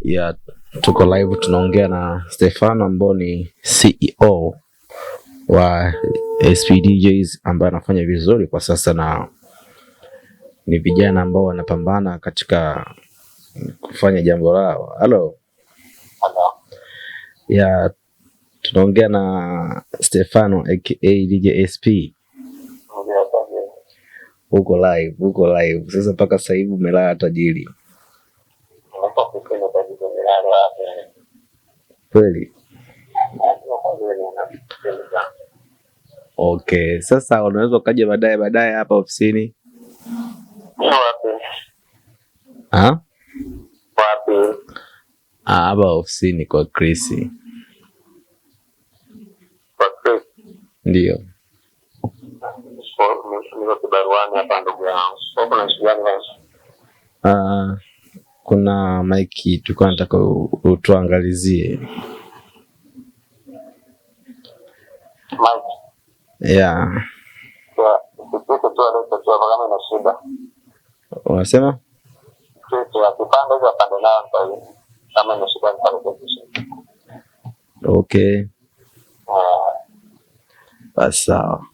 Ya tuko live tunaongea na Stefano ambao ni CEO wa SP DJs ambaye anafanya vizuri kwa sasa na ni vijana ambao wanapambana katika kufanya jambo lao. Hello. Ya tunaongea na Stefano aka DJ SP. Uko live. Sasa mpaka sasa hivi umelala tajiri. Kweli? Okay, sasa unaweza ukaja baadaye hapa ofisini? Wapi? Hapa ofisini kwa Chris. Kwa Chris? Ndio. Niko kibaruani hapa ndugu yangu. Kuna shida gani? Kuna maiki tulikuwa nataka utuangalizie. Mike. Yeah. Ukipita tu aleta tu hapa kama ina shida. Unasema? Kitu akipanda hizo apande nao ndio kama ina shida nitarekebisha. Okay. Basi sawa.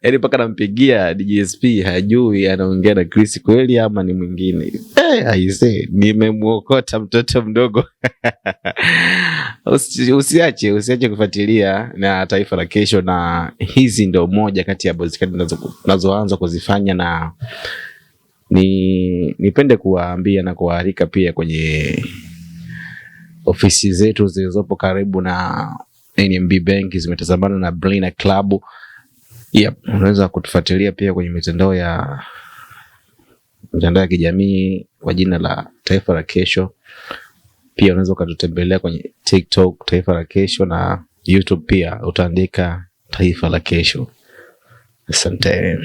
Yaani mpaka nampigia DJSP hajui anaongea na Chris kweli ama ni mwingine. Aise, nimemuokota mtoto mdogo. Usiache kufuatilia na Taifa la Kesho, na hizi ndio moja kati ya podcast nazoanza kuzifanya, na nipende kuwaambia na kuwaalika pia kwenye ofisi zetu zilizopo karibu na NMB Bank, zimetazamana na Blina Club. Yep, unaweza kutufuatilia pia kwenye mitandao ya kijamii kwa jina la Taifa la Kesho. Pia unaweza ukatutembelea kwenye TikTok Taifa la Kesho, na YouTube pia utaandika Taifa la Kesho. Asante.